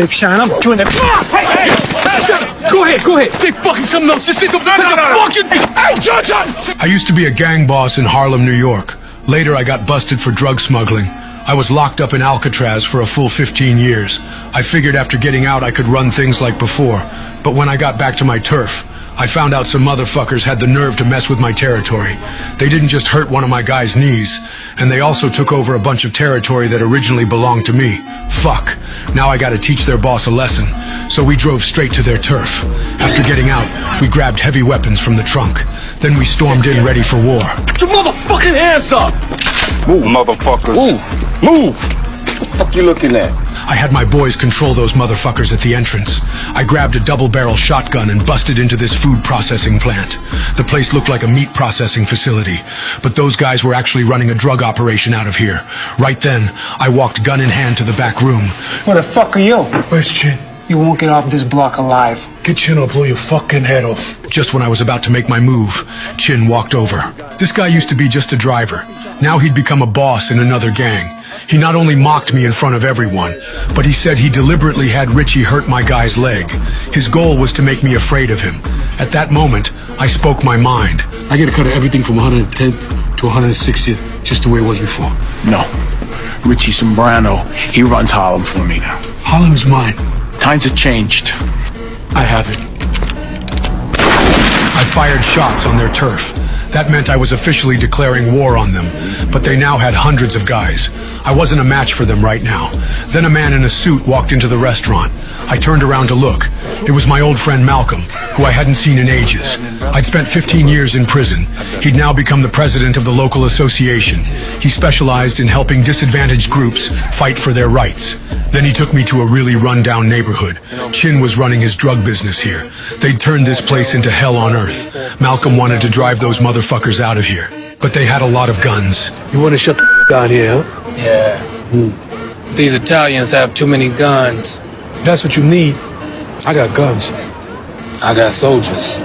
Shine, I'm doing that. Hey, shut up. Go ahead. Say fucking something else. This is the fucking. Hey, Judge! I used to be a gang boss in Harlem, New York. Later, I got busted for drug smuggling. I was locked up in Alcatraz for a full 15 years. I figured after getting out I could run things like before. But when I got back to my turf, I found out some motherfuckers had the nerve to mess with my territory. They didn't just hurt one of my guys' knees, and they also took over a bunch of territory that originally belonged to me. Fuck. Now I gotta teach their boss a lesson. So we drove straight to their turf. After getting out, we grabbed heavy weapons from the trunk. Then we stormed in ready for war. Put your motherfucking hands up! Move, motherfuckers. Move. What the fuck you looking at? I had my boys control those motherfuckers at the entrance. I grabbed a double-barrel shotgun and busted into this food processing plant. The place looked like a meat processing facility, but those guys were actually running a drug operation out of here. Right then, I walked gun in hand to the back room. Where the fuck are you? Where's Chin? You won't get off this block alive. Get Chin or blow your fucking head off. Just when I was about to make my move, Chin walked over. This guy used to be just a driver. Now he'd become a boss in another gang. He not only mocked me in front of everyone, but he said he deliberately had Richie hurt my guy's leg. His goal was to make me afraid of him. At that moment, I spoke my mind. I get a cut of everything from 110th to 160th, just the way it was before. No. Richie Sombrano, he runs Harlem for me now. Harlem's mine. Times have changed. I have it. I fired shots on their turf. That meant I was officially declaring war on them, but they now had hundreds of guys. I wasn't a match for them right now. Then a man in a suit walked into the restaurant. I turned around to look. It was my old friend Malcolm, who I hadn't seen in ages. I'd spent 15 years in prison. He'd now become the president of the local association. He specialized in helping disadvantaged groups fight for their rights. Then he took me to a really run-down neighborhood. Chin was running his drug business here. They'd turned this place into hell on earth. Malcolm wanted to drive those motherfuckers out of here, but they had a lot of guns. You want to shut the down here, huh? Yeah. These Italians have too many guns. That's what you need. I got guns. I got soldiers.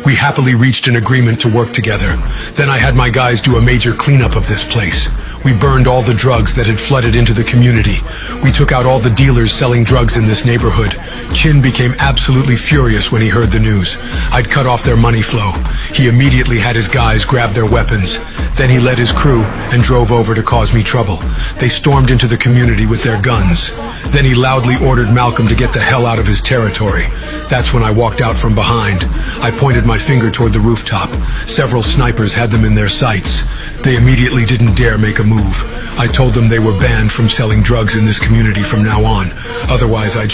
We happily reached an agreement to work together. Then I had my guys do a major cleanup of this place. We burned all the drugs that had flooded into the community. We took out all the dealers selling drugs in this neighborhood. Chin became absolutely furious when he heard the news. I'd cut off their money flow. He immediately had his guys grab their weapons. Then he led his crew and drove over to cause me trouble. They stormed into the community with their guns. Then he loudly ordered Malcolm to get the hell out of his territory. That's when I walked out from behind. I pointed my finger toward the rooftop. Several snipers had them in their sights. They immediately didn't dare make a move. I told them they were banned from selling drugs in this community from now on. Otherwise, I'd